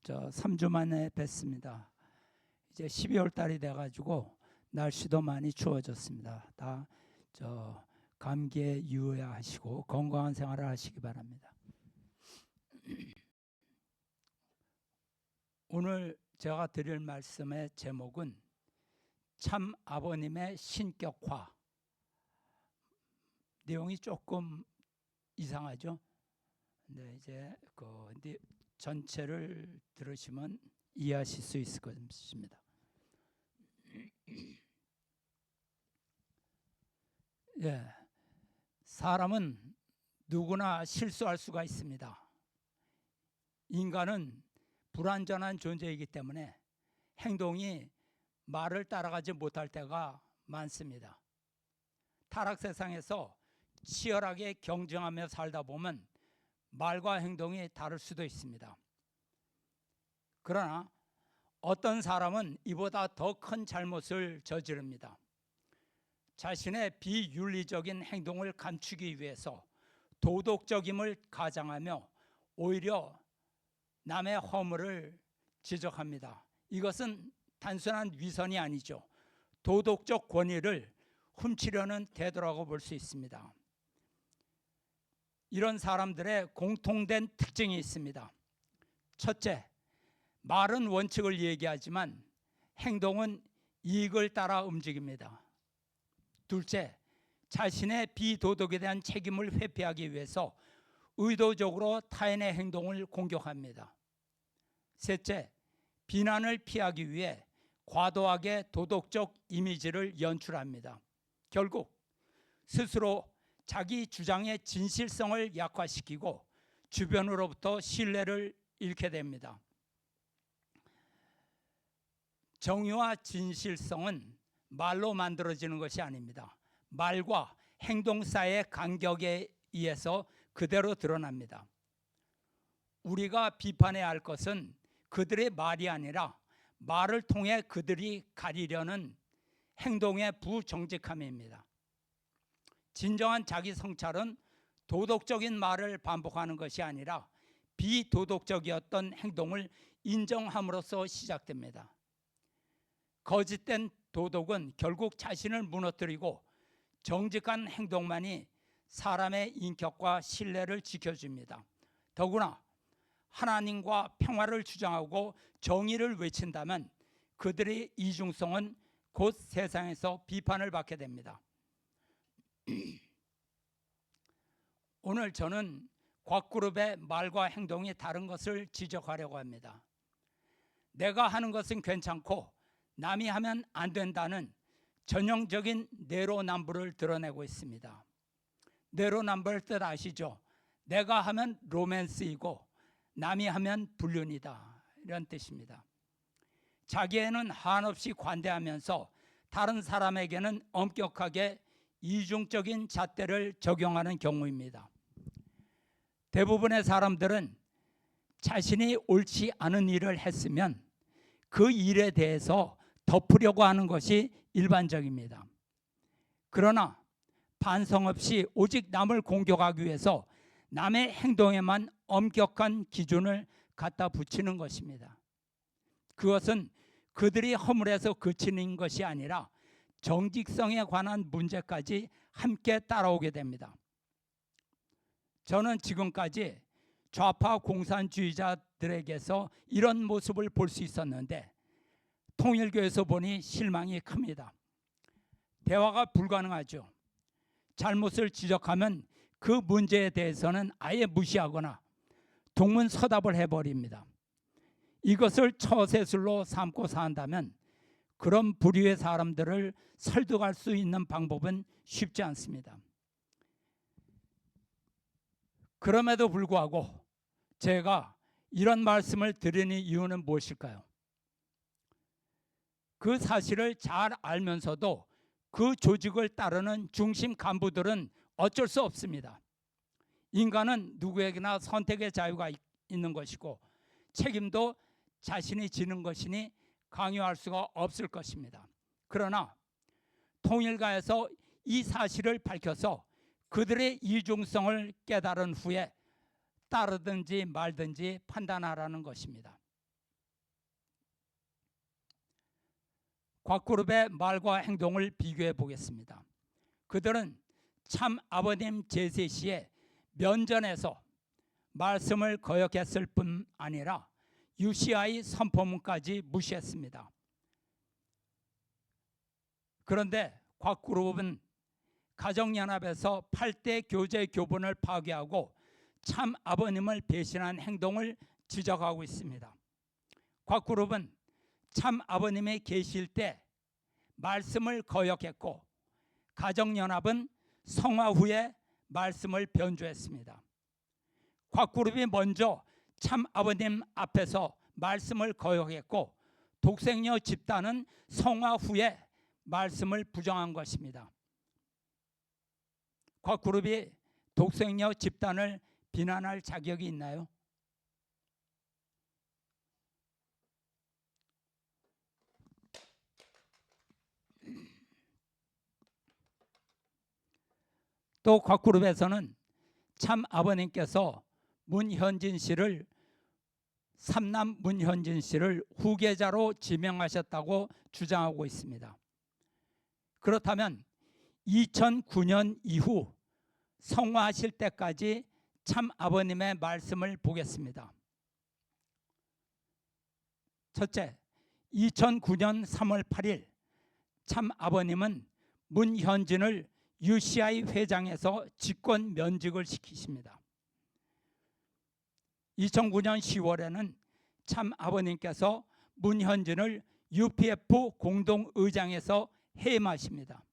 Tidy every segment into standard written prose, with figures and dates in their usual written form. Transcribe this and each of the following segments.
저 3주 만에 뵀습니다. 이제 12월 달이 돼가지고 날씨도 많이 추워졌습니다. 다 저 감기에 유의하시고 건강한 생활을 하시기 바랍니다. 오늘 제가 드릴 말씀의 제목은 참 아버님의 신격화. 내용이 조금 이상하죠? 근데 이제 전체를 들으시면 이해하실 수 있을 것입니다. 사람은 누구나 실수할 수가 있습니다. 인간은 불완전한 존재이기 때문에 행동이 말을 따라가지 못할 때가 많습니다. 타락 세상에서 치열하게 경쟁하며 살다 보면 말과 행동이 다를 수도 있습니다. 그러나 어떤 사람은 이보다 더 큰 잘못을 저지릅니다. 자신의 비윤리적인 행동을 감추기 위해서 도덕적임을 가장하며 오히려 남의 허물을 지적합니다. 이것은 단순한 위선이 아니죠. 도덕적 권위를 훔치려는 태도라고 볼 수 있습니다. 이런 사람들의 공통된 특징이 있습니다. 첫째, 말은 원칙을 얘기하지만 행동은 이익을 따라 움직입니다. 둘째, 자신의 비도덕에 대한 책임을 회피하기 위해서 의도적으로 타인의 행동을 공격합니다. 셋째, 비난을 피하기 위해 과도하게 도덕적 이미지를 연출합니다. 결국 스스로 자기 주장의 진실성을 약화시키고 주변으로부터 신뢰를 잃게 됩니다. 정의와 진실성은 말로 만들어지는 것이 아닙니다. 말과 행동 사이의 간격에 의해서 그대로 드러납니다. 우리가 비판해야 할 것은 그들의 말이 아니라 말을 통해 그들이 가리려는 행동의 부정직함입니다. 진정한 자기 성찰은 도덕적인 말을 반복하는 것이 아니라 비도덕적이었던 행동을 인정함으로써 시작됩니다. 거짓된 도덕은 결국 자신을 무너뜨리고 정직한 행동만이 사람의 인격과 신뢰를 지켜줍니다. 더구나 하나님과 평화를 주장하고 정의를 외친다면 그들의 이중성은 곧 세상에서 비판을 받게 됩니다. 오늘 저는 곽 그룹의 말과 행동이 다른 것을 지적하려고 합니다. 내가 하는 것은 괜찮고 남이 하면 안 된다는 전형적인 내로남불을 드러내고 있습니다. 내로남불 뜻 아시죠? 내가 하면 로맨스이고 남이 하면 불륜이다, 이런 뜻입니다. 자기에는 한없이 관대하면서 다른 사람에게는 엄격하게 이중적인 잣대를 적용하는 경우입니다. 대부분의 사람들은 자신이 옳지 않은 일을 했으면 그 일에 대해서 덮으려고 하는 것이 일반적입니다. 그러나 반성 없이 오직 남을 공격하기 위해서 남의 행동에만 엄격한 기준을 갖다 붙이는 것입니다. 그것은 그들이 허물에서 그치는 것이 아니라 정직성에 관한 문제까지 함께 따라오게 됩니다. 저는 지금까지 좌파 공산주의자들에게서 이런 모습을 볼 수 있었는데 통일교에서 보니 실망이 큽니다. 대화가 불가능하죠. 잘못을 지적하면 그 문제에 대해서는 아예 무시하거나 동문서답을 해버립니다. 이것을 처세술로 삼고 산다면 그런 부류의 사람들을 설득할 수 있는 방법은 쉽지 않습니다. 그럼에도 불구하고 제가 이런 말씀을 드리는 이유는 무엇일까요? 그 사실을 잘 알면서도 그 조직을 따르는 중심 간부들은 어쩔 수 없습니다. 인간은 누구에게나 선택의 자유가 있는 것이고 책임도 자신이 지는 것이니 강요할 수가 없을 것입니다. 그러나 통일가에서 이 사실을 밝혀서 그들의 이중성을 깨달은 후에 따르든지 말든지 판단하라는 것입니다. 곽 그룹의 말과 행동을 비교해 보겠습니다. 그들은 참 아버님 제세 시에 면전에서 말씀을 거역했을 뿐 아니라 UCI 선포문까지 무시했습니다. 그런데 곽 그룹은 가정연합에서 8대 교제 교본을 파괴하고 참 아버님을 배신한 행동을 지적하고 있습니다. 곽 그룹은 참 아버님이 계실 때 말씀을 거역했고 가정연합은 성화 후에 말씀을 변조했습니다. 곽 그룹이 먼저 참 아버님 앞에서 말씀을 거역했고 독생녀 집단은 성화 후에 말씀을 부정한 것입니다. 곽 그룹이 독생녀 집단을 비난할 자격이 있나요? 또 곽 그룹에서는 참 아버님께서 문현진 씨를 삼남 문현진 씨를 후계자로 지명하셨다고 주장하고 있습니다. 그렇다면 2009년 이후 성화하실 때까지 참 아버님의 말씀을 보겠습니다. 첫째, 2009년 3월 8일 참 아버님은 문현진을 UCI 회장에서 직권 면직을 시키십니다. 2009년 10월에는 참 아버님께서 문현진을 UPF 공동의장에서 해임하십니다.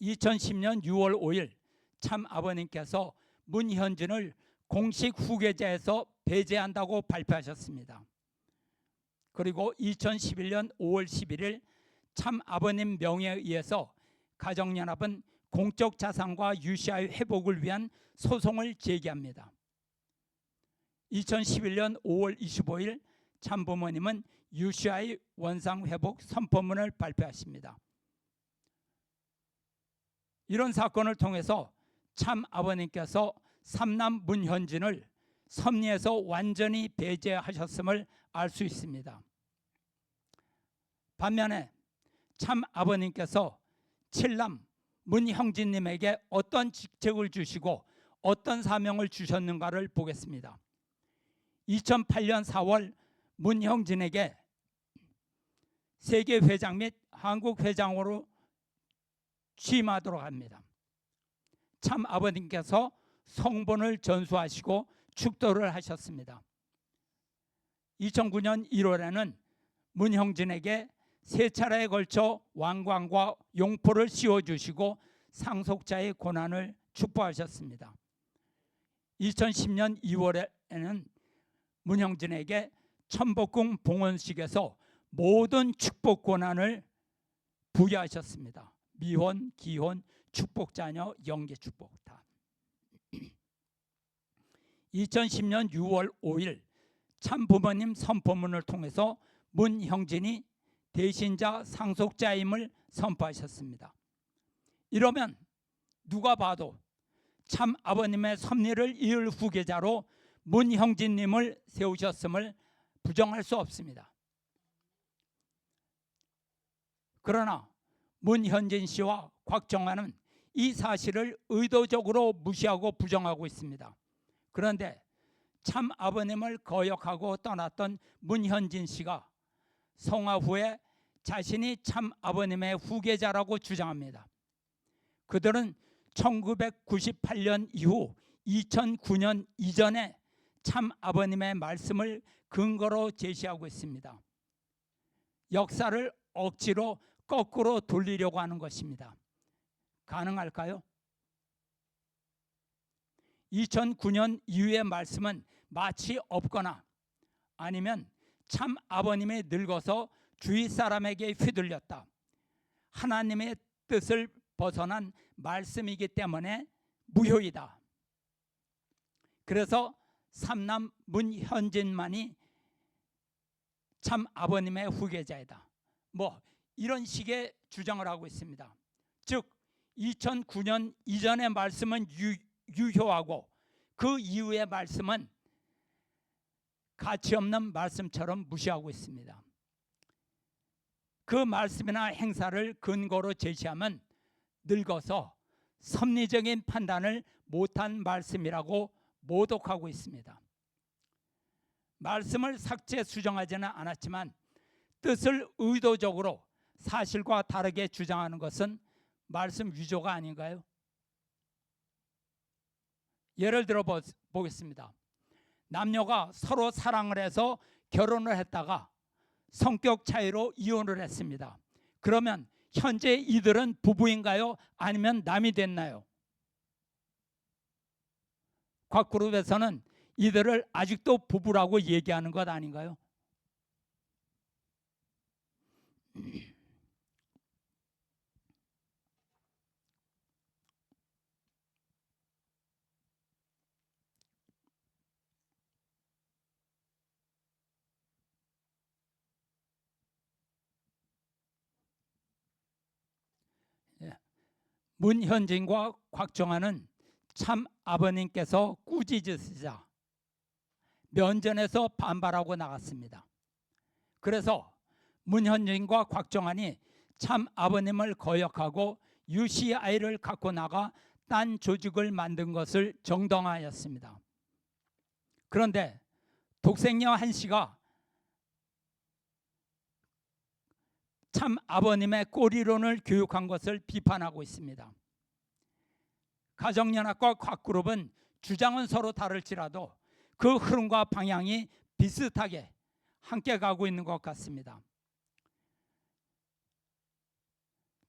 2010년 6월 5일 참 아버님께서 문현진을 공식 후계자에서 배제한다고 발표하셨습니다. 그리고 2011년 5월 11일 참 아버님 명예에 의해서 가정연합은 공적 자산과 UCI 회복을 위한 소송을 제기합니다. 2011년 5월 25일 참부모님은 UCI 원상 회복 선포문을 발표하십니다. 이런 사건을 통해서 참 아버님께서 삼남 문현진을 섭리에서 완전히 배제하셨음을 알 수 있습니다. 반면에 참 아버님께서 칠남 문형진님에게 어떤 직책을 주시고 어떤 사명을 주셨는가를 보겠습니다. 2008년 4월 문형진에게 세계회장 및 한국회장으로 취임하도록 합니다. 참 아버님께서 성본을 전수하시고 축도를 하셨습니다. 2009년 1월에는 문형진에게 세 차례에 걸쳐 왕관과 용포를 씌워주시고 상속자의 고난을 축복하셨습니다. 2010년 2월에는 문형진에게 천복궁 봉헌식에서 모든 축복 고난을 부여하셨습니다. 미혼, 기혼, 축복자녀, 영계축복 다. 2010년 6월 5일 참부모님 선포문을 통해서 문형진이 대신자 상속자임을 선포하셨습니다. 이러면 누가 봐도 참 아버님의 섭리를 이을 후계자로 문형진님을 세우셨음을 부정할 수 없습니다. 그러나 문현진 씨와 곽정환은 이 사실을 의도적으로 무시하고 부정하고 있습니다. 그런데 참 아버님을 거역하고 떠났던 문현진 씨가 성화 후에 자신이 참 아버님의 후계자라고 주장합니다. 그들은 1998년 이후 2009년 이전에 참 아버님의 말씀을 근거로 제시하고 있습니다. 역사를 억지로 거꾸로 돌리려고 하는 것입니다. 가능할까요? 2009년 이후의 말씀은 마치 없거나 아니면 참 아버님이 늙어서 주위 사람에게 휘둘렸다. 하나님의 뜻을 벗어난 말씀이기 때문에 무효이다. 그래서 삼남 문현진만이 참 아버님의 후계자이다. 이런 식의 주장을 하고 있습니다. 즉 2009년 이전의 말씀은 유효하고 그 이후의 말씀은 가치 없는 말씀처럼 무시하고 있습니다. 그 말씀이나 행사를 근거로 제시하면 늙어서 섭리적인 판단을 못한 말씀이라고 모독하고 있습니다. 말씀을 삭제 수정하지는 않았지만 뜻을 의도적으로 사실과 다르게 주장하는 것은 말씀 위조가 아닌가요? 예를 들어 보겠습니다. 남녀가 서로 사랑을 해서 결혼을 했다가 성격 차이로 이혼을 했습니다. 그러면 현재 이들은 부부인가요? 아니면 남이 됐나요? 곽 그룹에서는 이들을 아직도 부부라고 얘기하는 것 아닌가요? 문현진과 곽정환은 참 아버님께서 꾸짖으시자 면전에서 반발하고 나갔습니다. 그래서 문현진과 곽정환이 참 아버님을 거역하고 UCI를 갖고 나가 딴 조직을 만든 것을 정당화하였습니다. 그런데 독생녀 한 씨가 참 아버님의 꼬리론을 교육한 것을 비판하고 있습니다. 가정연합과 곽그룹은 주장은 서로 다를지라도 그 흐름과 방향이 비슷하게 함께 가고 있는 것 같습니다.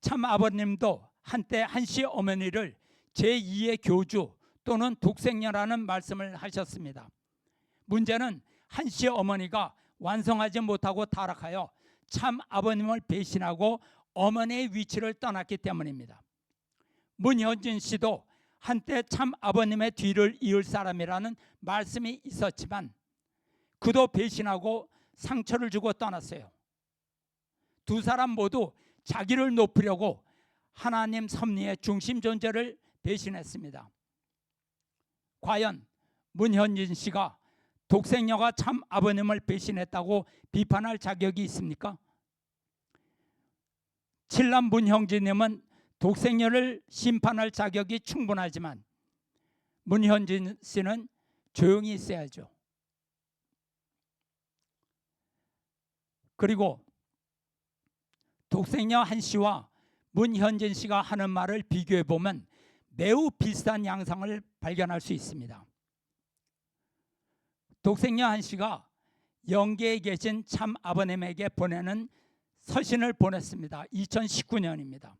참 아버님도 한때 한씨 어머니를 제2의 교주 또는 독생녀라는 말씀을 하셨습니다. 문제는 한씨 어머니가 완성하지 못하고 타락하여 참 아버님을 배신하고 어머니의 위치를 떠났기 때문입니다. 문현진 씨도 한때 참 아버님의 뒤를 이을 사람이라는 말씀이 있었지만 그도 배신하고 상처를 주고 떠났어요. 두 사람 모두 자기를 높이려고 하나님 섭리의 중심 존재를 배신했습니다. 과연 문현진 씨가 독생녀가 참 아버님을 배신했다고 비판할 자격이 있습니까? 칠남 문형진님은 독생녀를 심판할 자격이 충분하지만 문현진 씨는 조용히 있어야죠. 그리고 독생녀 한 씨와 문현진 씨가 하는 말을 비교해 보면 매우 비슷한 양상을 발견할 수 있습니다. 독생녀 한 씨가 영계에 계신 참 아버님에게 보내는 서신을 보냈습니다. 2019년입니다.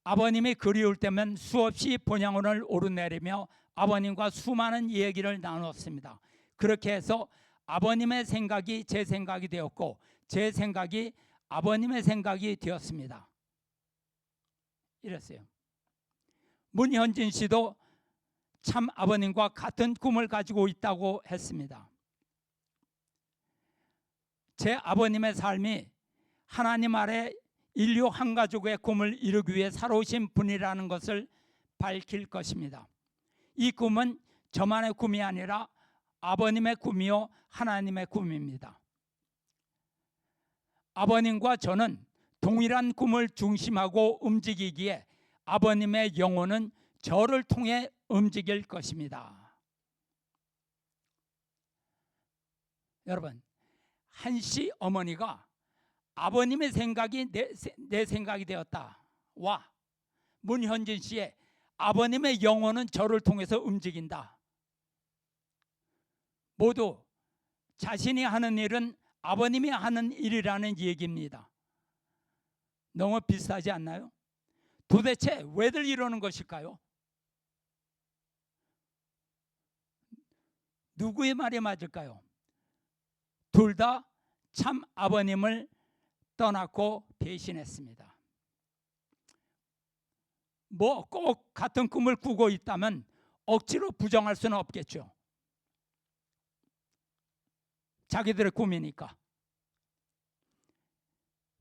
아버님이 그리울 때면 수없이 본향원을 오르내리며 아버님과 수많은 얘기를 나눴습니다. 그렇게 해서 아버님의 생각이 제 생각이 되었고 제 생각이 아버님의 생각이 되었습니다. 이랬어요. 문현진 씨도 참 아버님과 같은 꿈을 가지고 있다고 했습니다. 제 아버님의 삶이 하나님 아래 인류 한 가족의 꿈을 이루기 위해 살아오신 분이라는 것을 밝힐 것입니다. 이 꿈은 저만의 꿈이 아니라 아버님의 꿈이요 하나님의 꿈입니다. 아버님과 저는 동일한 꿈을 중심하고 움직이기에 아버님의 영혼은 저를 통해 움직일 것입니다. 여러분, 한씨 어머니가 아버님의 생각이 내 생각이 되었다와 문현진 씨의 아버님의 영혼은 저를 통해서 움직인다. 모두 자신이 하는 일은 아버님이 하는 일이라는 얘기입니다. 너무 비슷하지 않나요? 도대체 왜들 이러는 것일까요? 누구의 말이 맞을까요? 둘 다 참 아버님을 떠났고 배신했습니다. 뭐 꼭 같은 꿈을 꾸고 있다면 억지로 부정할 수는 없겠죠. 자기들의 꿈이니까.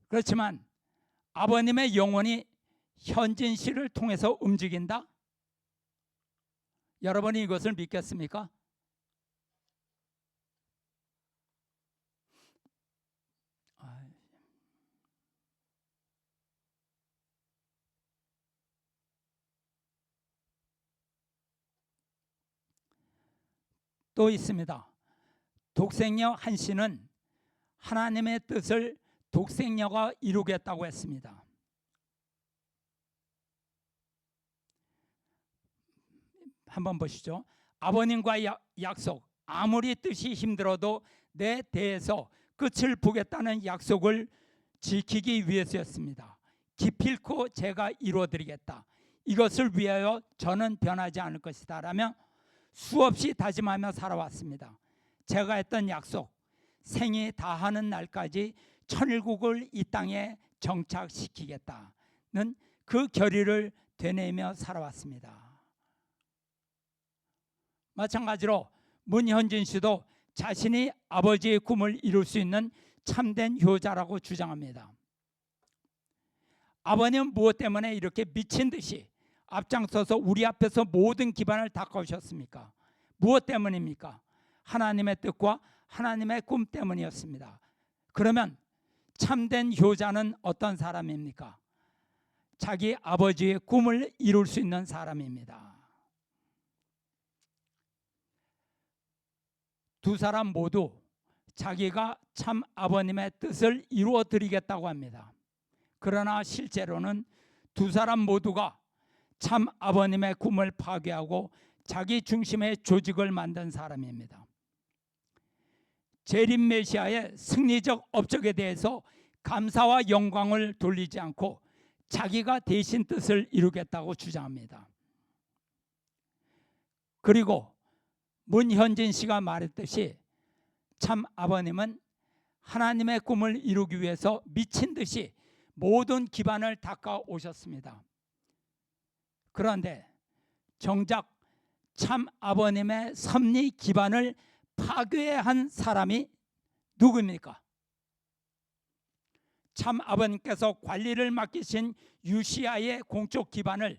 그렇지만 아버님의 영혼이 현진 씨를 통해서 움직인다? 여러분이 이것을 믿겠습니까? 또 있습니다. 독생녀 한 씨는 하나님의 뜻을 독생녀가 이루겠다고 했습니다. 한번 보시죠. 아버님과 약속, 아무리 뜻이 힘들어도 내 대에서 끝을 보겠다는 약속을 지키기 위해서였습니다. 기필코 제가 이루어드리겠다. 이것을 위하여 저는 변하지 않을 것이다 라며 수없이 다짐하며 살아왔습니다. 제가 했던 약속, 생이 다하는 날까지 천일국을 이 땅에 정착시키겠다는 그 결의를 되뇌며 살아왔습니다. 마찬가지로 문현진 씨도 자신이 아버지의 꿈을 이룰 수 있는 참된 효자라고 주장합니다. 아버님은 무엇 때문에 이렇게 미친 듯이 앞장서서 우리 앞에서 모든 기반을 닦아오셨습니까? 무엇 때문입니까? 하나님의 뜻과 하나님의 꿈 때문이었습니다. 그러면 참된 효자는 어떤 사람입니까? 자기 아버지의 꿈을 이룰 수 있는 사람입니다. 두 사람 모두 자기가 참 아버님의 뜻을 이루어 드리겠다고 합니다. 그러나 실제로는 두 사람 모두가 참 아버님의 꿈을 파괴하고 자기 중심의 조직을 만든 사람입니다. 재림 메시아의 승리적 업적에 대해서 감사와 영광을 돌리지 않고 자기가 대신 뜻을 이루겠다고 주장합니다. 그리고 문현진 씨가 말했듯이 참 아버님은 하나님의 꿈을 이루기 위해서 미친 듯이 모든 기반을 닦아 오셨습니다. 그런데 정작 참 아버님의 섭리 기반을 파괴한 사람이 누구입니까? 참 아버님께서 관리를 맡기신 유시아의 공적 기반을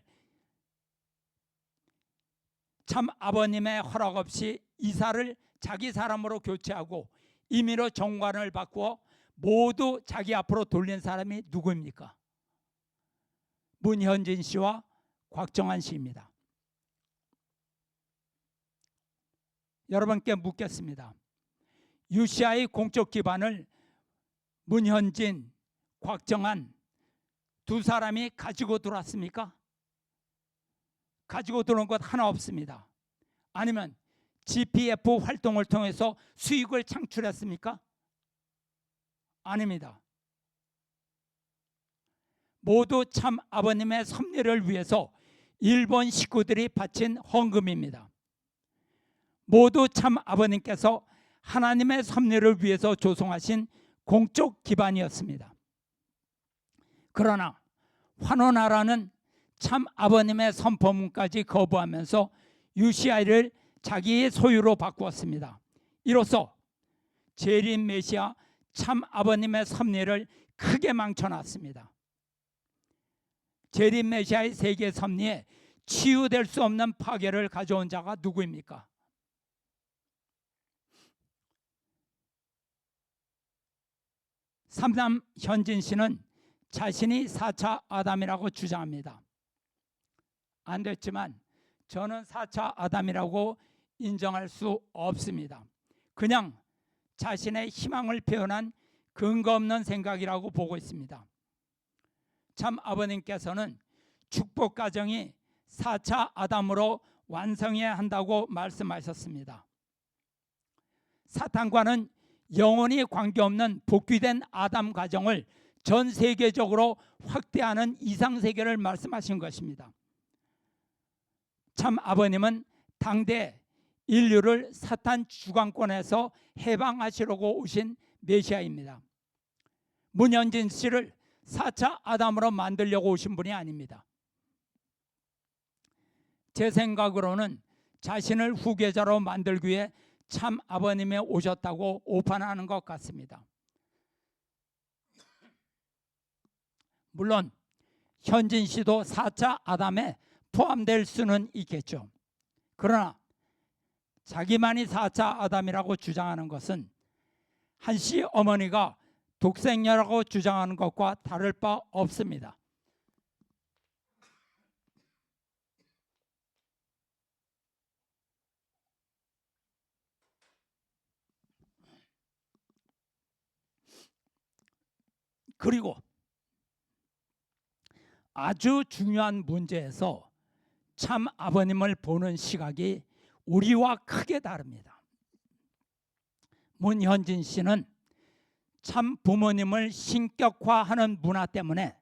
참 아버님의 허락 없이 이사를 자기 사람으로 교체하고 임의로 정관을 바꾸어 모두 자기 앞으로 돌린 사람이 누구입니까? 문현진 씨와 곽정한 씨입니다. 여러분께 묻겠습니다. 유시아의 공적 기반을 문현진, 곽정한 두 사람이 가지고 들어왔습니까? 가지고 들어온 것 하나 없습니다. 아니면 GPF 활동을 통해서 수익을 창출했습니까? 아닙니다. 모두 참 아버님의 섭리를 위해서 일본 식구들이 바친 헌금입니다. 모두 참 아버님께서 하나님의 섭리를 위해서 조성하신 공적 기반이었습니다. 그러나 환원하라는 참 아버님의 선포문까지 거부하면서 유시아를 자기의 소유로 바꾸었습니다. 이로써 재림 메시아 참 아버님의 섭리를 크게 망쳐놨습니다. 재림 메시아의 세계 섭리에 치유될 수 없는 파괴를 가져온 자가 누구입니까? 삼남 현진 씨는 자신이 4차 아담이라고 주장합니다. 안 됐지만 저는 4차 아담이라고 인정할 수 없습니다. 그냥 자신의 희망을 표현한 근거 없는 생각이라고 보고 있습니다. 참 아버님께서는 축복 가정이 4차 아담으로 완성해야 한다고 말씀하셨습니다. 사탄과는 영원히 관계없는 복귀된 아담 가정을 전 세계적으로 확대하는 이상세계를 말씀하신 것입니다. 참 아버님은 당대 인류를 사탄 주관권에서 해방하시려고 오신 메시아입니다. 문현진 씨를 4차 아담으로 만들려고 오신 분이 아닙니다. 제 생각으로는 자신을 후계자로 만들기 위해 참 아버님이 오셨다고 오판하는 것 같습니다. 물론 현진 씨도 4차 아담에 포함될 수는 있겠죠. 그러나 자기만이 4차 아담이라고 주장하는 것은 한씨 어머니가 독생녀라고 주장하는 것과 다를 바 없습니다. 그리고 아주 중요한 문제에서 참 아버님을 보는 시각이 우리와 크게 다릅니다. 문현진 씨는 참 부모님을 신격화하는 문화 때문에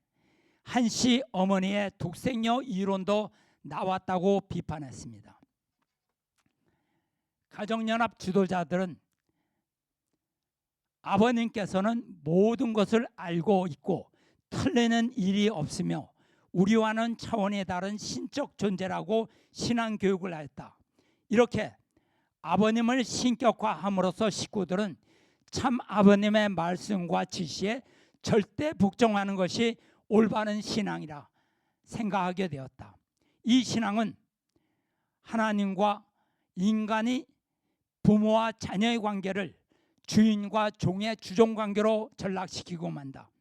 한씨 어머니의 독생녀 이론도 나왔다고 비판했습니다. 가정연합 지도자들은 아버님께서는 모든 것을 알고 있고 틀리는 일이 없으며 우리와는 차원이 다른 신적 존재라고 신앙교육을 하였다. 이렇게 아버님을 신격화함으로써 식구들은 참 아버님의 말씀과 지시에 절대 복종하는 것이 올바른 신앙이라 생각하게 되었다. 이 신앙은 하나님과 인간이 부모와 자녀의 관계를 주인과 종의 주종관계로 전락시키고 만다.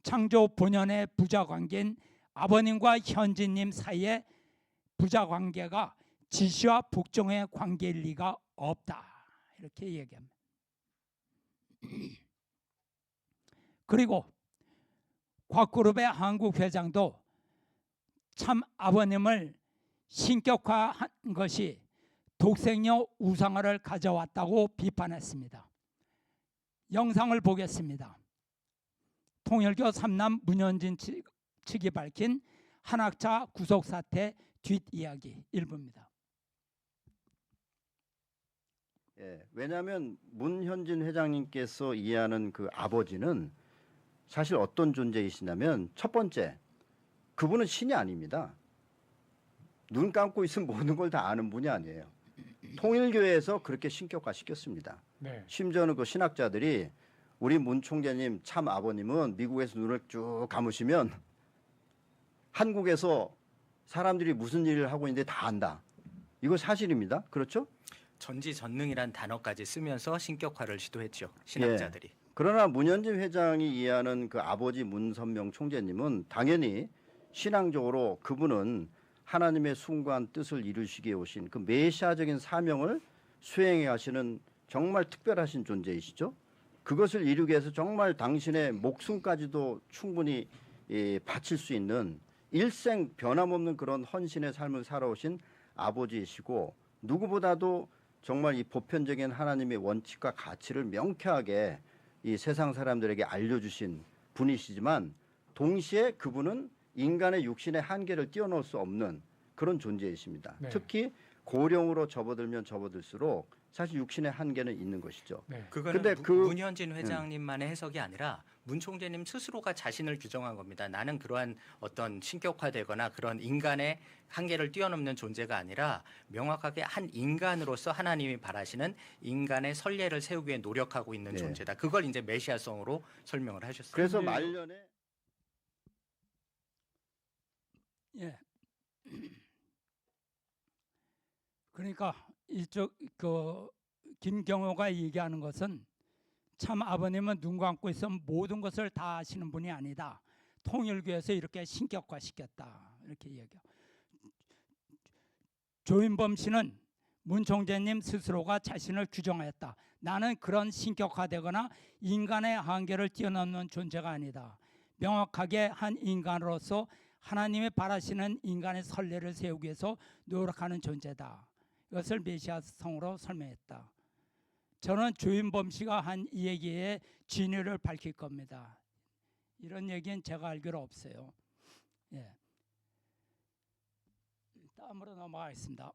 창조 본연의 부자관계인 아버님과 현진님 사이의 부자관계가 지시와 복종의 관계일 리가 없다. 이렇게 얘기합니다. 그리고 곽그룹의 한국 회장도 참 아버님을 신격화한 것이 독생녀 우상화를 가져왔다고 비판했습니다. 영상을 보겠습니다. 통일교 3남 문현진 측이 밝힌 한학자 구속 사태 뒷이야기 일부입니다. 예, 왜냐하면 문현진 회장님께서 이해하는 그 아버지는 사실 어떤 존재이시냐면, 첫 번째, 그분은 신이 아닙니다. 눈 감고 있으면 모든 걸 다 아는 분이 아니에요. 통일교회에서 그렇게 신격화 시켰습니다. 네. 심지어는 그 신학자들이 우리 문 총재님 참 아버님은 미국에서 눈을 쭉 감으시면 한국에서 사람들이 무슨 일을 하고 있는데 다 안다. 이거 사실입니다. 그렇죠? 전지전능이란 단어까지 쓰면서 신격화를 시도했죠. 신학자들이. 예. 그러나 문현진 회장이 이해하는 그 아버지 문선명 총재님은 당연히 신앙적으로 그분은 하나님의 숭고한 뜻을 이루시기에 오신 그 메시아적인 사명을 수행해 하시는 정말 특별하신 존재이시죠. 그것을 이루기 위해서 정말 당신의 목숨까지도 충분히 바칠 수 있는 일생 변함없는 그런 헌신의 삶을 살아오신 아버지이시고, 누구보다도 정말 이 보편적인 하나님의 원칙과 가치를 명쾌하게 이 세상 사람들에게 알려주신 분이시지만, 동시에 그분은 인간의 육신의 한계를 뛰어넘을 수 없는 그런 존재이십니다. 네. 특히 고령으로 접어들면 접어들수록 사실 육신의 한계는 있는 것이죠. 네. 그거는 근데 문현진 회장님만의 해석이 아니라 문 총재님 스스로가 자신을 규정한 겁니다. 나는 그러한 어떤 신격화되거나 그런 인간의 한계를 뛰어넘는 존재가 아니라 명확하게 한 인간으로서 하나님이 바라시는 인간의 선례를 세우기 위해 노력하고 있는 네. 존재다. 그걸 이제 메시아성으로 설명을 하셨습니다. 그래서 말년에 예. 그러니까 이쪽 그 김경호가 얘기하는 것은 참 아버님은 눈 감고 있으면 모든 것을 다 아시는 분이 아니다. 통일교에서 이렇게 신격화시켰다. 이렇게 얘기해요. 조인범 씨는 문 총재님 스스로가 자신을 규정하였다. 나는 그런 신격화되거나 인간의 한계를 뛰어넘는 존재가 아니다. 명확하게 한 인간으로서 하나님이 바라시는 인간의 선례를 세우기 위해서 노력하는 존재다. 이것을 메시아성으로 설명했다. 저는 조인범 씨가 한 이 얘기에 진위를 밝힐 겁니다. 이런 얘기는 제가 알기로 없어요. 예. 다음으로 넘어가겠습니다.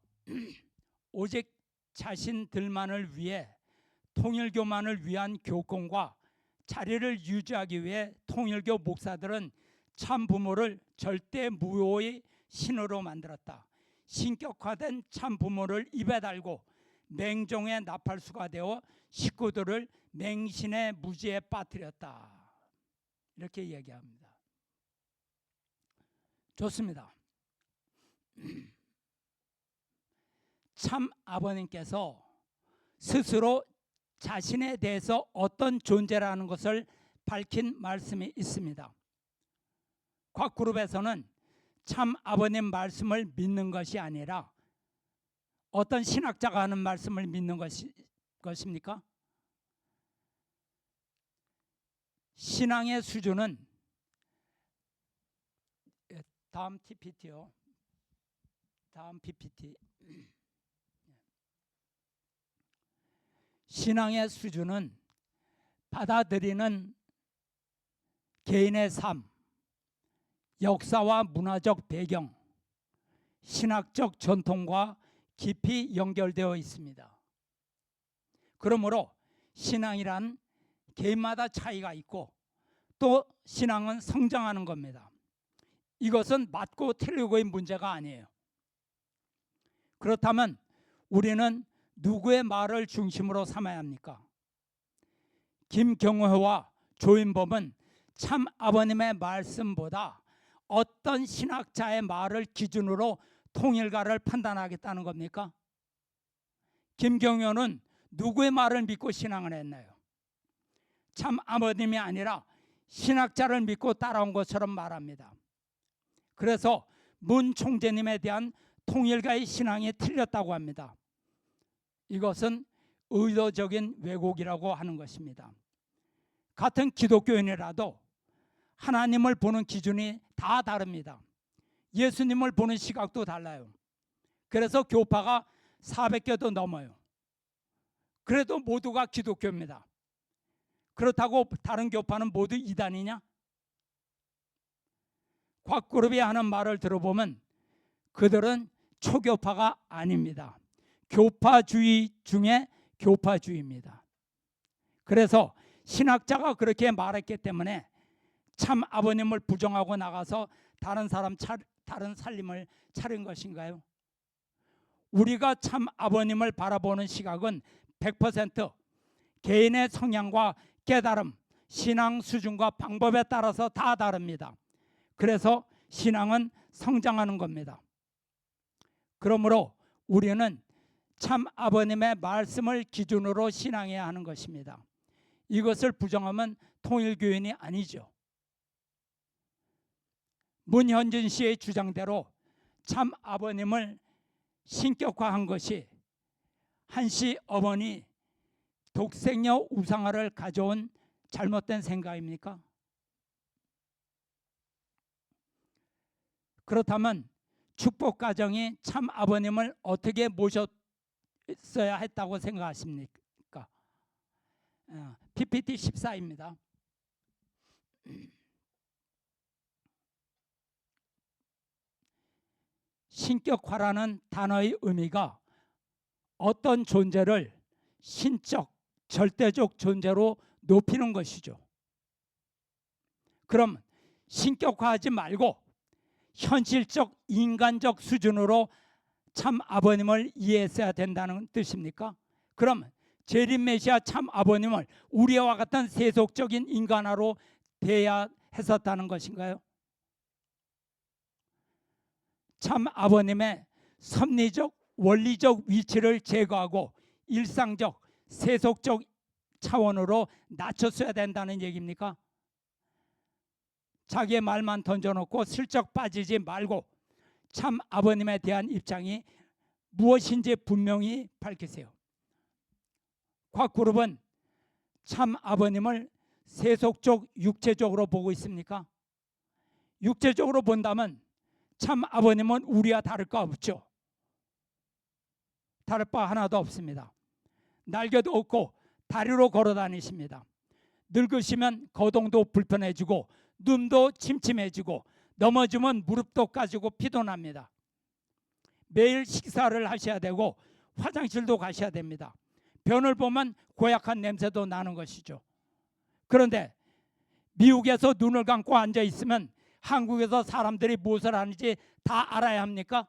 오직 자신들만을 위해 통일교만을 위한 교권과 자리를 유지하기 위해 통일교 목사들은 참 부모를 절대 무효의 신으로 만들었다. 신격화된 참 부모를 입에 달고 맹종의 나팔수가 되어 식구들을 맹신의 무지에 빠뜨렸다. 이렇게 얘기합니다. 좋습니다. 참 아버님께서 스스로 자신에 대해서 어떤 존재라는 것을 밝힌 말씀이 있습니다. 각 그룹에서는 참 아버님 말씀을 믿는 것이 아니라 어떤 신학자가 하는 말씀을 믿는 것입니까? 신앙의 수준은 다음 PPT요. 다음 PPT. 신앙의 수준은 받아들이는 개인의 삶, 역사와 문화적 배경, 신학적 전통과 깊이 연결되어 있습니다. 그러므로 신앙이란 개인마다 차이가 있고 또 신앙은 성장하는 겁니다. 이것은 맞고 틀리고의 문제가 아니에요. 그렇다면 우리는 누구의 말을 중심으로 삼아야 합니까? 김경호와 조인범은 참 아버님의 말씀보다 어떤 신학자의 말을 기준으로 통일가를 판단하겠다는 겁니까? 김경호는 누구의 말을 믿고 신앙을 했나요? 참 아버님이 아니라 신학자를 믿고 따라온 것처럼 말합니다. 그래서 문 총재님에 대한 통일가의 신앙이 틀렸다고 합니다. 이것은 의도적인 왜곡이라고 하는 것입니다. 같은 기독교인이라도 하나님을 보는 기준이 다 다릅니다. 예수님을 보는 시각도 달라요. 그래서 교파가 400개도 넘어요. 그래도 모두가 기독교입니다. 그렇다고 다른 교파는 모두 이단이냐? 곽 그룹이 하는 말을 들어보면 그들은 초교파가 아닙니다. 교파주의 중에 교파주의입니다. 그래서 신학자가 그렇게 말했기 때문에 참 아버님을 부정하고 나가서 다른 살림을 차린 것인가요? 우리가 참 아버님을 바라보는 시각은 100% 개인의 성향과 깨달음, 신앙 수준과 방법에 따라서 다 다릅니다. 그래서 신앙은 성장하는 겁니다. 그러므로 우리는 참 아버님의 말씀을 기준으로 신앙해야 하는 것입니다. 이것을 부정하면 통일교인이 아니죠. 문현진 씨의 주장대로 참 아버님을 신격화한 것이 한씨 어머니 독생녀 우상화를 가져온 잘못된 생각입니까? 그렇다면 축복 가정이 참 아버님을 어떻게 모셨어야 했다고 생각하십니까? PPT 14입니다. 신격화라는 단어의 의미가 어떤 존재를 신적, 절대적 존재로 높이는 것이죠. 그럼 신격화하지 말고 현실적, 인간적 수준으로 참 아버님을 이해했어야 된다는 뜻입니까? 그럼 재림 메시아 참 아버님을 우리와 같은 세속적인 인간화로 대해야 했었다는 것인가요? 참 아버님의 섭리적, 원리적 위치를 제거하고 일상적, 세속적 차원으로 낮췄어야 된다는 얘기입니까? 자기의 말만 던져놓고 슬쩍 빠지지 말고 참 아버님에 대한 입장이 무엇인지 분명히 밝히세요. 곽 그룹은 참 아버님을 세속적, 육체적으로 보고 있습니까? 육체적으로 본다면 참 아버님은 우리와 다를 거 없죠. 다를 바 하나도 없습니다. 날개도 없고 다리로 걸어 다니십니다. 늙으시면 거동도 불편해지고 눈도 침침해지고 넘어지면 무릎도 까지고 피도 납니다. 매일 식사를 하셔야 되고 화장실도 가셔야 됩니다. 변을 보면 고약한 냄새도 나는 것이죠. 그런데 미국에서 눈을 감고 앉아 있으면 한국에서 사람들이 무엇을 하는지 다 알아야 합니까?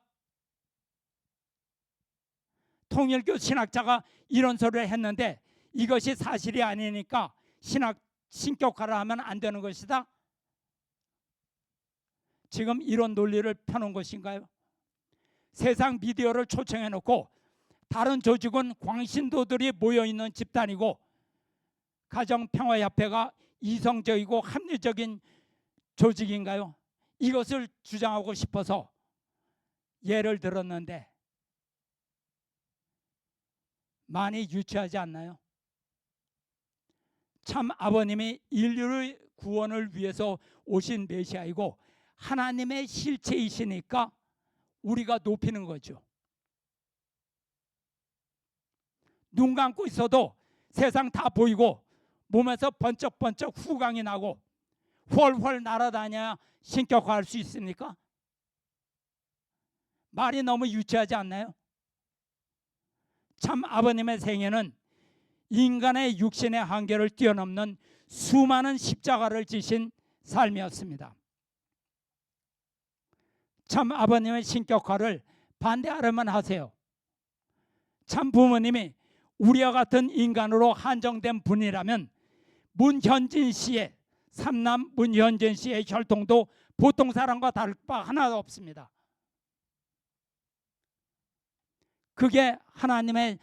통일교 신학자가 이런 소리를 했는데 이것이 사실이 아니니까 신격화를 하면 안 되는 것이다. 지금 이런 논리를 펴놓은 것인가요? 세상 미디어를 초청해 놓고 다른 조직은 광신도들이 모여있는 집단이고 가정평화협회가 이성적이고 합리적인 조직인가요? 이것을 주장하고 싶어서 예를 들었는데 많이 유치하지 않나요? 참 아버님이 인류의 구원을 위해서 오신 메시아이고 하나님의 실체이시니까 우리가 높이는 거죠. 눈 감고 있어도 세상 다 보이고 몸에서 번쩍번쩍 후광이 나고 훨훨 날아다녀야 신격화할 수 있습니까? 말이 너무 유치하지 않나요? 참 아버님의 생애는 인간의 육신의 한계를 뛰어넘는 수많은 십자가를 지신 삶이었습니다. 참 아버님의 신격화를 반대하려면 하세요. 참 부모님이 우리와 같은 인간으로 한정된 분이라면 문현진 씨의 삼남 문현진 씨의 혈통도 보통 사람과 다를 바 하나도 없습니다. 그게 하나님의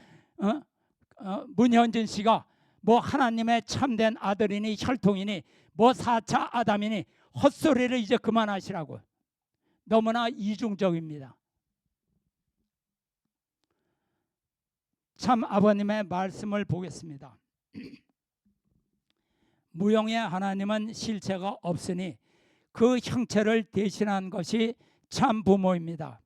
문현진 씨가 뭐 하나님의 참된 아들이니 혈통이니 뭐 4차 아담이니 헛소리를 이제 그만하시라고. 너무나 이중적입니다. 참 아버님의 말씀을 보겠습니다. 무형의 하나님은 실체가 없으니 그 형체를 대신한 것이 참 부모입니다.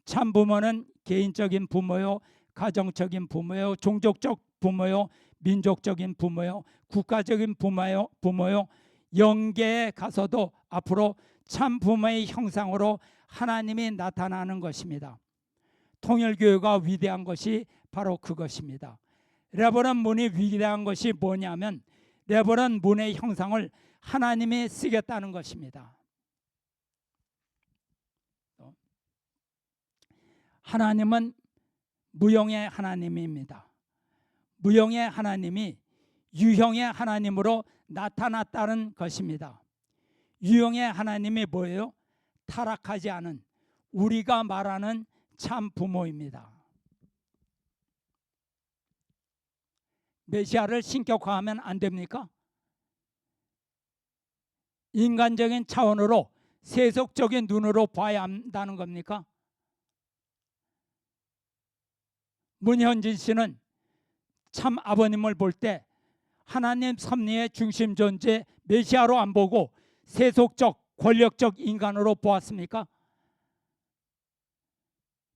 참 부모는 개인적인 부모요, 가정적인 부모요, 종족적 부모요, 민족적인 부모요, 국가적인 부모요, 영계에 가서도 앞으로 참 부모의 형상으로 하나님이 나타나는 것입니다. 통일교회가 위대한 것이 바로 그것입니다. 레버넌 문이 위대한 것이 뭐냐면 레버넌 문의 형상을 하나님이 쓰겠다는 것입니다. 하나님은 무형의 하나님입니다. 무형의 하나님이 유형의 하나님으로 나타났다는 것입니다. 유형의 하나님이 뭐예요? 타락하지 않은 우리가 말하는 참 부모입니다. 메시아를 신격화하면 안 됩니까? 인간적인 차원으로 세속적인 눈으로 봐야 한다는 겁니까? 문현진 씨는 참 아버님을 볼 때 하나님 섭리의 중심 존재 메시아로 안 보고 세속적 권력적 인간으로 보았습니까?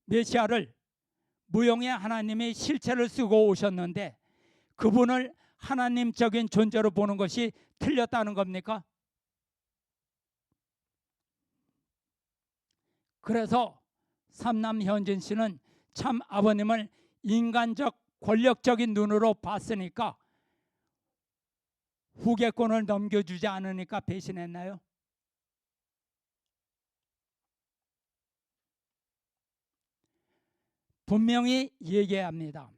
메시아를 무형의 하나님이 실체를 쓰고 오셨는데 그분을 하나님적인 존재로 보는 것이 틀렸다는 겁니까? 그래서 삼남 현진 씨는 참 아버님을 인간적 권력적인 눈으로 봤으니까 후계권을 넘겨주지 않으니까 배신했나요? 분명히 얘기해야 합니다.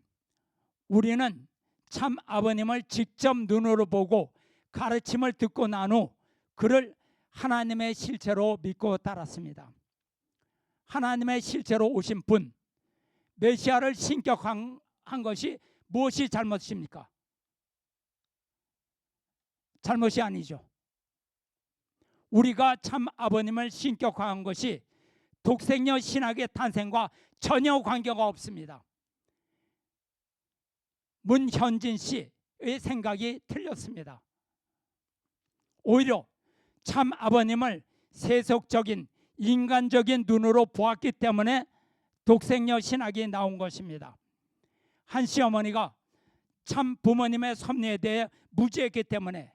우리는 참 아버님을 직접 눈으로 보고 가르침을 듣고 난 후 그를 하나님의 실체로 믿고 따랐습니다. 하나님의 실체로 오신 분 메시아를 신격한 것이 무엇이 잘못입니까? 잘못이 아니죠. 우리가 참 아버님을 신격화한 것이 독생녀 신학의 탄생과 전혀 관계가 없습니다. 문현진 씨의 생각이 틀렸습니다. 오히려 참 아버님을 세속적인 인간적인 눈으로 보았기 때문에 독생녀 신학이 나온 것입니다. 한 시어머니가 참 부모님의 섭리에 대해 무지했기 때문에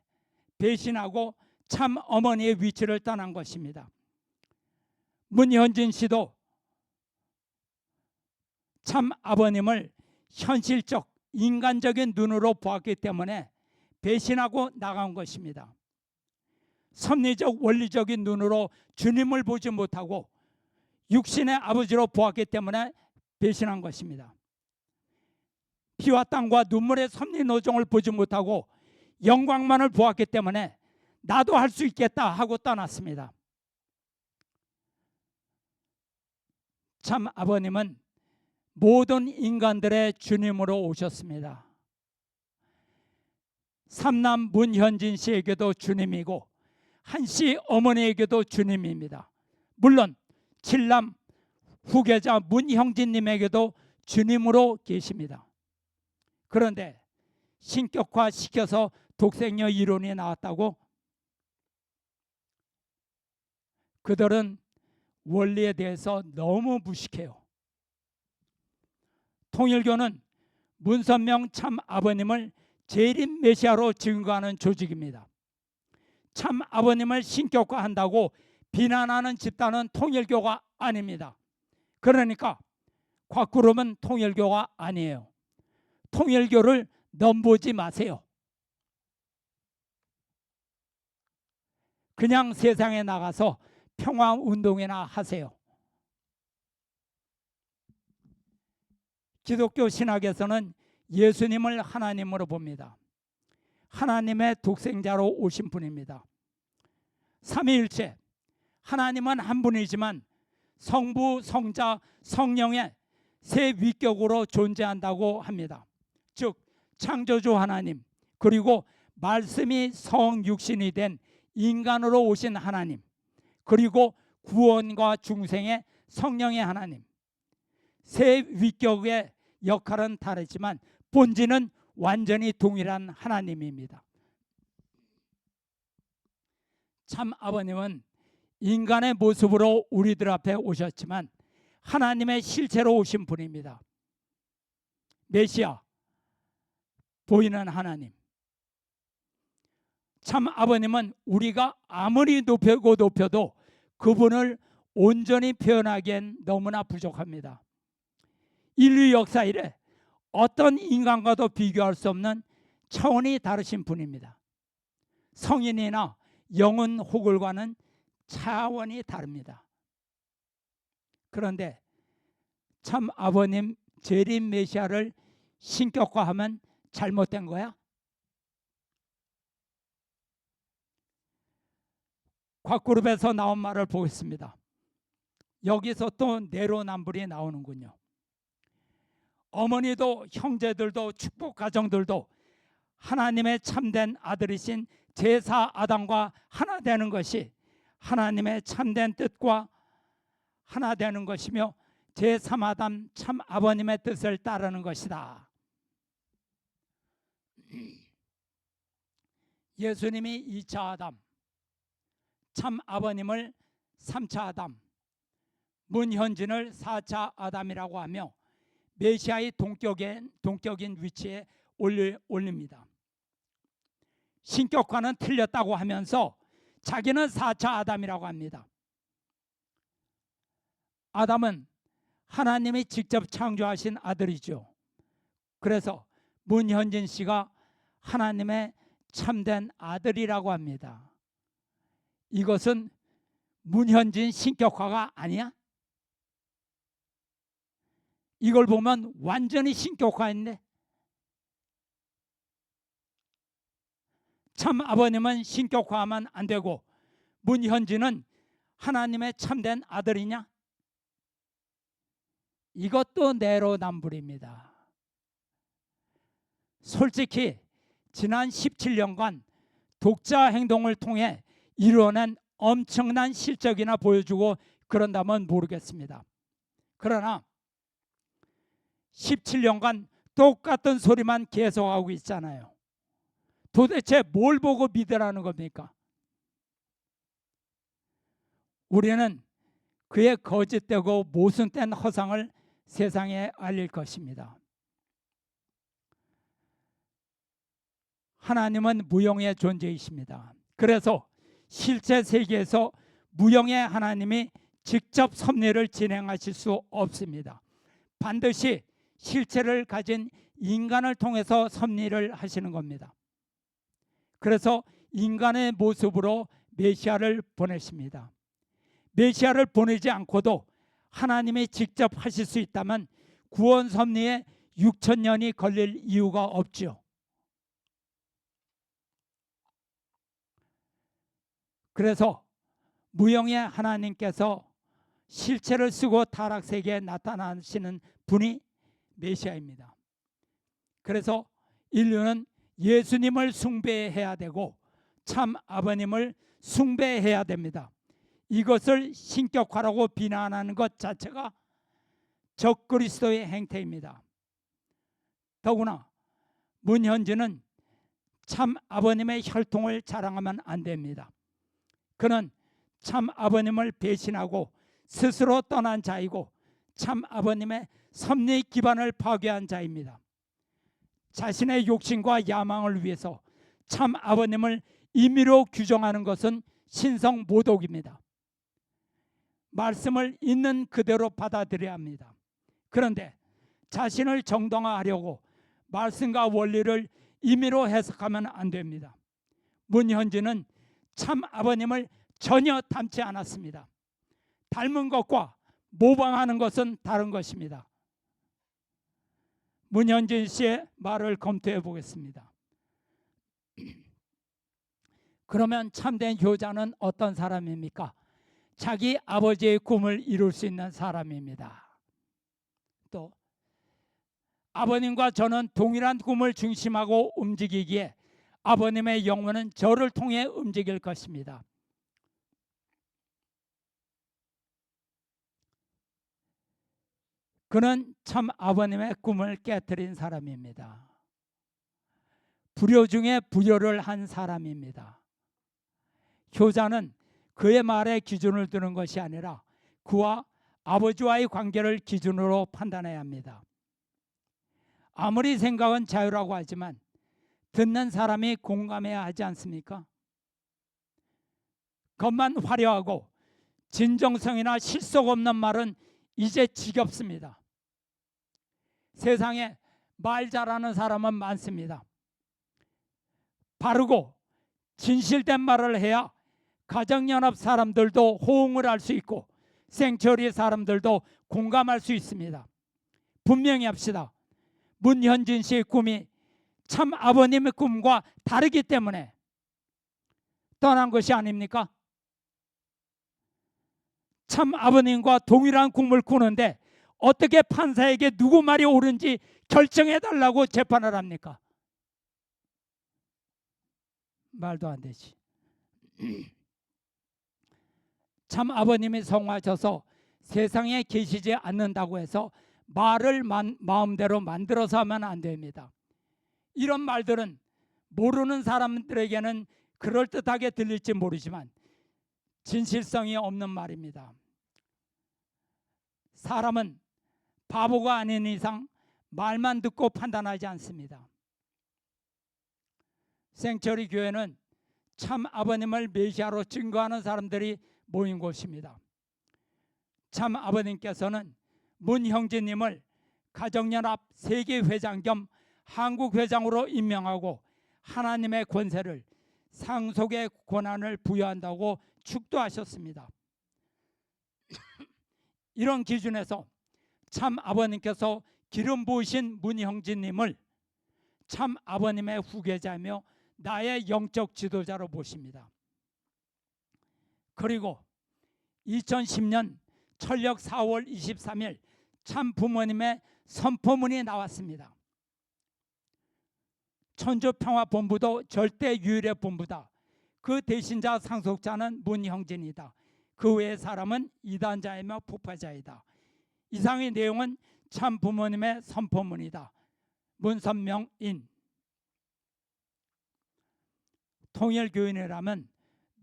배신하고 참 어머니의 위치를 떠난 것입니다. 문현진 씨도 참 아버님을 현실적 인간적인 눈으로 보았기 때문에 배신하고 나간 것입니다. 섭리적 원리적인 눈으로 주님을 보지 못하고 육신의 아버지로 보았기 때문에 배신한 것입니다. 피와 땀과 눈물의 섭리 노정을 보지 못하고 영광만을 보았기 때문에 나도 할 수 있겠다 하고 떠났습니다. 참 아버님은 모든 인간들의 주님으로 오셨습니다. 삼남 문현진 씨에게도 주님이고 한씨 어머니에게도 주님입니다. 물론 칠남 후계자 문형진님에게도 주님으로 계십니다. 그런데 신격화시켜서 독생녀 이론이 나왔다고? 그들은 원리에 대해서 너무 무식해요. 통일교는 문선명 참 아버님을 재림 메시아로 증거하는 조직입니다. 참 아버님을 신격화한다고 비난하는 집단은 통일교가 아닙니다. 그러니까 곽구름은 통일교가 아니에요. 통일교를 넘보지 마세요. 그냥 세상에 나가서 평화운동이나 하세요. 기독교 신학에서는 예수님을 하나님으로 봅니다. 하나님의 독생자로 오신 분입니다. 삼위일체 하나님은 한 분이지만 성부, 성자, 성령의 세 위격으로 존재한다고 합니다. 즉 창조주 하나님, 그리고 말씀이 성육신이 된 인간으로 오신 하나님, 그리고 구원과 중생의 성령의 하나님. 세 위격의 역할은 다르지만 본질은 완전히 동일한 하나님입니다. 참 아버님은 인간의 모습으로 우리들 앞에 오셨지만 하나님의 실체로 오신 분입니다. 메시아, 보이는 하나님. 참 아버님은 우리가 아무리 높여도 그분을 온전히 표현하기엔 너무나 부족합니다. 인류 역사 이래 어떤 인간과도 비교할 수 없는 차원이 다르신 분입니다. 성인이나 영혼 호글과는 차원이 다릅니다. 그런데 참 아버님 재림 메시아를 신격화하면 잘못된 거야? 곽그룹에서 나온 말을 보겠습니다. 여기서 또 내로남불이 나오는군요. 어머니도 형제들도 축복 가정들도 하나님의 참된 아들이신 제사 아담과 하나 되는 것이 하나님의 참된 뜻과 하나 되는 것이며 제3아담 참 아버님의 뜻을 따르는 것이다. 예수님이 2차 아담, 참 아버님을 3차 아담, 문현진을 4차 아담이라고 하며 메시아의 동격인 위치에 올립니다. 신격화는 틀렸다고 하면서 자기는 4차 아담이라고 합니다. 아담은 하나님이 직접 창조하신 아들이죠. 그래서 문현진 씨가 하나님의 참된 아들이라고 합니다. 이것은 문현진 신격화가 아니야? 이걸 보면 완전히 신격화인데, 참 아버님은 신격화하면 안 되고 문현진은 하나님의 참된 아들이냐? 이것도 내로남불입니다. 솔직히 지난 17년간 독자 행동을 통해 이루어낸 엄청난 실적이나 보여주고 그런다면 모르겠습니다. 그러나 17년간 똑같은 소리만 계속하고 있잖아요. 도대체 뭘 보고 믿으라는 겁니까? 우리는 그의 거짓되고 모순된 허상을 세상에 알릴 것입니다. 하나님은 무형의 존재이십니다. 그래서 실제 세계에서 무형의 하나님이 직접 섭리를 진행하실 수 없습니다. 반드시 실체를 가진 인간을 통해서 섭리를 하시는 겁니다. 그래서 인간의 모습으로 메시아를 보내십니다. 메시아를 보내지 않고도 하나님이 직접 하실 수 있다면 구원 섭리에 6,000년이 걸릴 이유가 없죠. 그래서 무형의 하나님께서 실체를 쓰고 타락세계에 나타나시는 분이 메시아입니다. 그래서 인류는 예수님을 숭배해야 되고 참 아버님을 숭배해야 됩니다. 이것을 신격화라고 비난하는 것 자체가 적그리스도의 행태입니다. 더구나 문현진은 참 아버님의 혈통을 자랑하면 안 됩니다. 그는 참 아버님을 배신하고 스스로 떠난 자이고 참 아버님의 섭리 기반을 파괴한 자입니다. 자신의 욕심과 야망을 위해서 참 아버님을 임의로 규정하는 것은 신성 모독입니다. 말씀을 있는 그대로 받아들여야 합니다. 그런데 자신을 정당화하려고 말씀과 원리를 임의로 해석하면 안 됩니다. 문현진은 참 아버님을 전혀 닮지 않았습니다. 닮은 것과 모방하는 것은 다른 것입니다. 문현진 씨의 말을 검토해 보겠습니다. 그러면 참된 효자는 어떤 사람입니까? 자기 아버지의 꿈을 이룰 수 있는 사람입니다. 또 아버님과 저는 동일한 꿈을 중심하고 움직이기에 아버님의 영혼은 저를 통해 움직일 것입니다. 그는 참 아버님의 꿈을 깨뜨린 사람입니다. 불효 중에 불효를 한 사람입니다. 효자는 그의 말에 기준을 두는 것이 아니라 그와 아버지와의 관계를 기준으로 판단해야 합니다. 아무리 생각은 자유라고 하지만 듣는 사람이 공감해야 하지 않습니까? 겉만 화려하고 진정성이나 실속 없는 말은 이제 지겹습니다. 세상에 말 잘하는 사람은 많습니다. 바르고 진실된 말을 해야 가정연합 사람들도 호응을 할 수 있고 생처리 사람들도 공감할 수 있습니다. 분명히 합시다. 문현진 씨의 꿈이 참 아버님의 꿈과 다르기 때문에 떠난 것이 아닙니까? 참 아버님과 동일한 꿈을 꾸는데 어떻게 판사에게 누구 말이 옳은지 결정해달라고 재판을 합니까? 말도 안 되지. 참 아버님이 성화하셔서 세상에 계시지 않는다고 해서 말을 마음대로 만들어서 하면 안 됩니다. 이런 말들은 모르는 사람들에게는 그럴듯하게 들릴지 모르지만 진실성이 없는 말입니다. 사람은 바보가 아닌 이상 말만 듣고 판단하지 않습니다. 생처리 교회는 참 아버님을 메시아로 증거하는 사람들이 모인 곳입니다. 참 아버님께서는 문형진님을 가정연합 세계회장 겸 한국회장으로 임명하고 하나님의 권세를 상속의 권한을 부여한다고 축도하셨습니다. 이런 기준에서 참 아버님께서 기름 부으신 문형진님을 참 아버님의 후계자며 나의 영적 지도자로 보십니다. 그리고 2010년 철력 4월 23일 참 부모님의 선포문이 나왔습니다. 천주평화본부도 절대 유일의 본부다. 그 대신자 상속자는 문형진이다. 그 외의 사람은 이단자이며 부패자이다. 이상의 내용은 참 부모님의 선포문이다. 문선명인. 통일교인이라면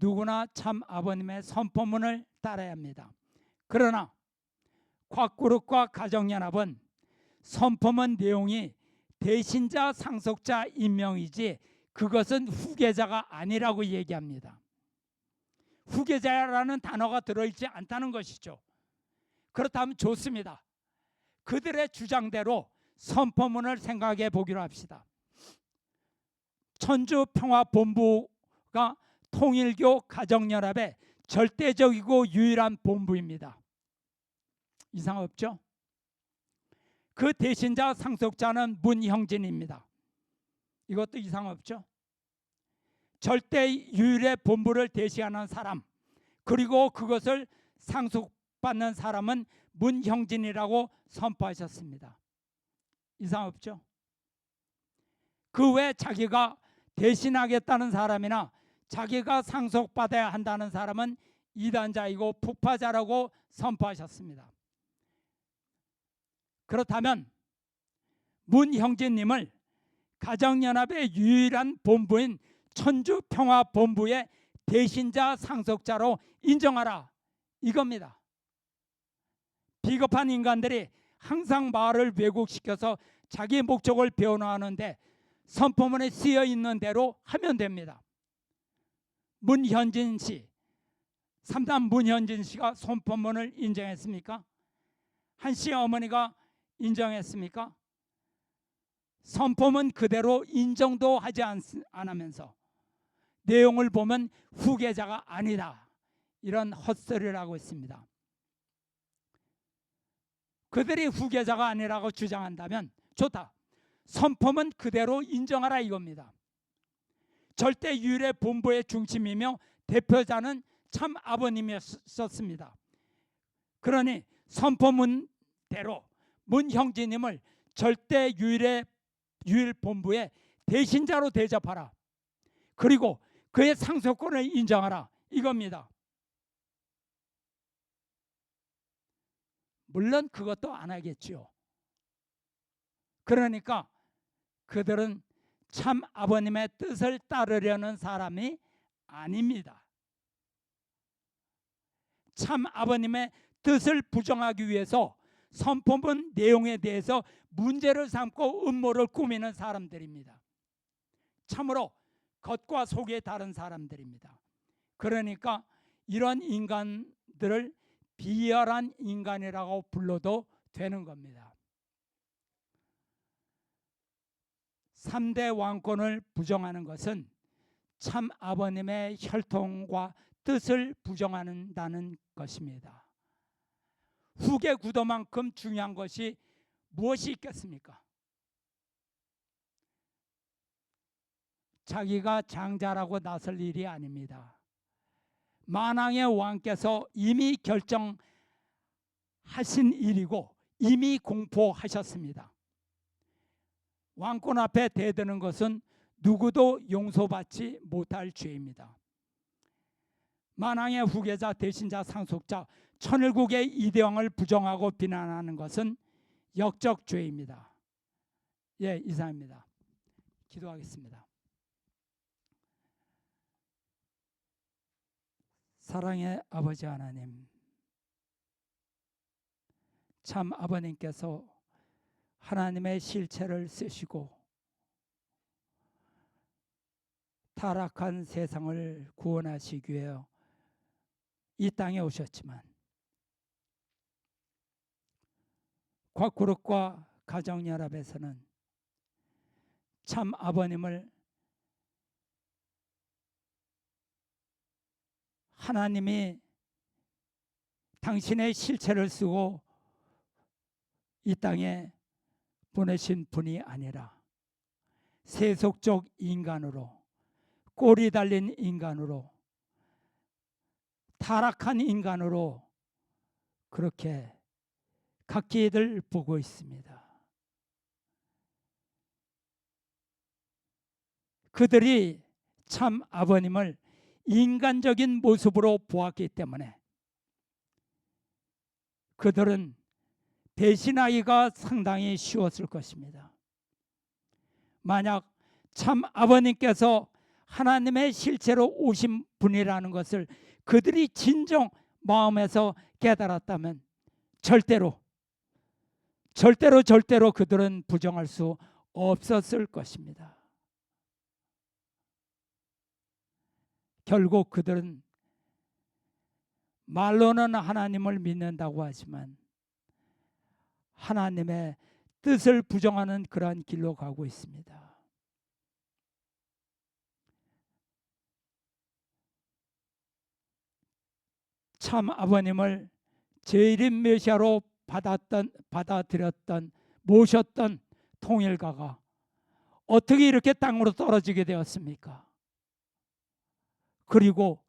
누구나 참 아버님의 선포문을 따라야 합니다. 그러나 곽그룹과 가정연합은 선포문 내용이 대신자 상속자 임명이지 그것은 후계자가 아니라고 얘기합니다. 후계자라는 단어가 들어있지 않다는 것이죠. 그렇다면 좋습니다. 그들의 주장대로 선포문을 생각해 보기로 합시다. 천주평화본부가 통일교 가정연합의 절대적이고 유일한 본부입니다. 이상 없죠? 그 대신자 상속자는 문형진입니다. 이것도 이상 없죠? 절대 유일의 본부를 대시하는 사람, 그리고 그것을 상속 상속받는 사람은 문형진이라고 선포하셨습니다. 이상 없죠? 그 외 자기가 대신하겠다는 사람이나 자기가 상속받아야 한다는 사람은 이단자이고 북파자라고 선포하셨습니다. 그렇다면 문형진님을 가정연합의 유일한 본부인 천주평화본부의 대신자 상속자로 인정하라, 이겁니다. 비겁한 인간들이 항상 말을 왜곡시켜서 자기 목적을 변호하는데 선포문에 쓰여 있는 대로 하면 됩니다. 문현진 씨, 3단 문현진 씨가 선포문을 인정했습니까? 한 씨의 어머니가 인정했습니까? 선포문 그대로 인정도 하지 않으면서 내용을 보면 후계자가 아니다, 이런 헛소리를 하고 있습니다. 그들이 후계자가 아니라고 주장한다면 좋다, 선포문 그대로 인정하라, 이겁니다. 절대 유일의 본부의 중심이며 대표자는 참 아버님이었습니다. 그러니 선포문대로 문형진님을 절대 유일 본부의 대신자로 대접하라, 그리고 그의 상속권을 인정하라, 이겁니다. 물론 그것도 안 하겠지요. 그러니까 그들은 참 아버님의 뜻을 따르려는 사람이 아닙니다. 참 아버님의 뜻을 부정하기 위해서 선포문 내용에 대해서 문제를 삼고 음모를 꾸미는 사람들입니다. 참으로 겉과 속이 다른 사람들입니다. 그러니까 이런 인간들을 비열한 인간이라고 불러도 되는 겁니다. 3대 왕권을 부정하는 것은 참 아버님의 혈통과 뜻을 부정한다는 것입니다. 후계 구도만큼 중요한 것이 무엇이 있겠습니까? 자기가 장자라고 나설 일이 아닙니다. 만왕의 왕께서 이미 결정하신 일이고 이미 공포하셨습니다. 왕권 앞에 대드는 것은 누구도 용서받지 못할 죄입니다. 만왕의 후계자, 대신자, 상속자, 천일국의 이대왕을 부정하고 비난하는 것은 역적죄입니다. 예, 이상입니다. 기도하겠습니다. 사랑의 아버지 하나님, 참 아버님께서 하나님의 실체를 쓰시고 타락한 세상을 구원하시기 위해 이 땅에 오셨지만 곽그룹과 가정연합에서는 참 아버님을 하나님이 당신의 실체를 쓰고 이 땅에 보내신 분이 아니라 세속적 인간으로, 꼬리 달린 인간으로, 타락한 인간으로 그렇게 각기들 보고 있습니다. 그들이 참 아버님을 인간적인 모습으로 보았기 때문에 그들은 배신하기가 상당히 쉬웠을 것입니다. 만약 참 아버님께서 하나님의 실체로 오신 분이라는 것을 그들이 진정 마음에서 깨달았다면 절대로 그들은 부정할 수 없었을 것입니다. 결국 그들은 말로는 하나님을 믿는다고 하지만 하나님의 뜻을 부정하는 그러한 길로 가고 있습니다. 참 아버님을 재림 메시아로 받아들였던, 모셨던 통일가가 어떻게 이렇게 땅으로 떨어지게 되었습니까? 그리고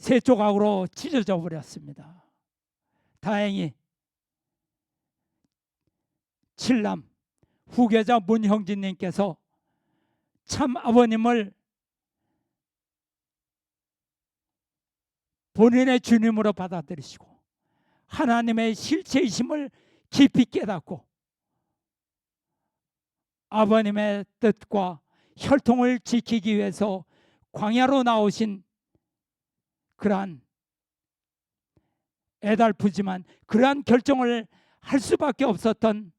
세 조각으로 찢어져 버렸습니다. 다행히 칠남 후계자 문형진님께서 참 아버님을 본인의 주님으로 받아들이시고 하나님의 실체이심을 깊이 깨닫고 아버님의 뜻과 혈통을 지키기 위해서 광야로 나오신 그러한 애달프지만 그러한 결정을 할 수밖에 없었던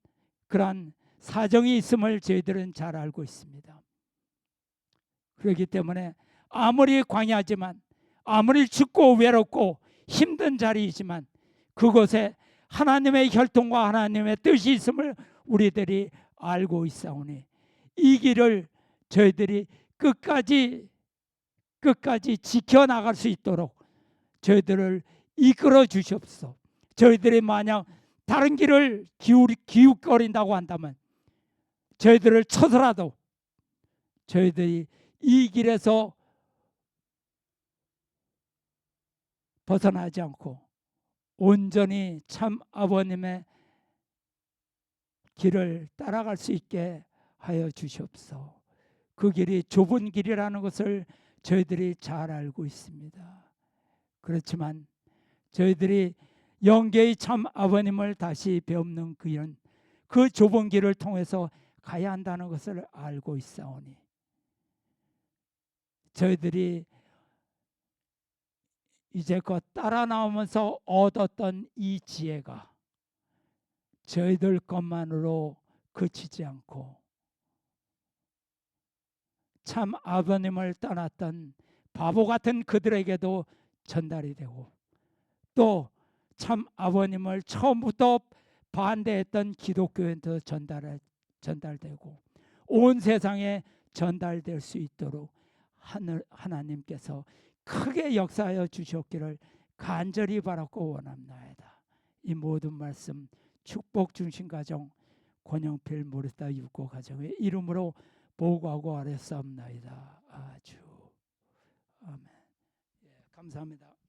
그러한 사정이 있음을 저희들은 잘 알고 있습니다. 그렇기 때문에 아무리 광야지만 아무리 춥고 외롭고 힘든 자리이지만 그곳에 하나님의 혈통과 하나님의 뜻이 있음을 우리들이 알고 있사오니 이 길을 저희들이 끝까지 지켜나갈 수 있도록 저희들을 이끌어 주시옵소서. 저희들이 만약 다른 길을 기웃거린다고 한다면 저희들을 쳐서라도 저희들이 이 길에서 벗어나지 않고 온전히 참 아버님의 길을 따라갈 수 있게 하여 주시옵소서. 그 길이 좁은 길이라는 것을 저희들이 잘 알고 있습니다. 그렇지만 저희들이 영계의 참 아버님을 다시 배우는 그 좁은 길을 통해서 가야 한다는 것을 알고 있사오니 저희들이 이제껏 따라 나오면서 얻었던 이 지혜가 저희들 것만으로 그치지 않고 참 아버님을 떠났던 바보 같은 그들에게도 전달이 되고 또 참 아버님을 처음부터 반대했던 기독교인도 전달되고 온 세상에 전달될 수 있도록 하나님께서 크게 역사하여 주셨기를 간절히 바라고 원합나이다. 이 모든 말씀 축복 중심 가정 권영필 모르다 육고 가정의 이름으로 보고하고 아뢰사옵나이다. 아주 아멘. 예, 감사합니다.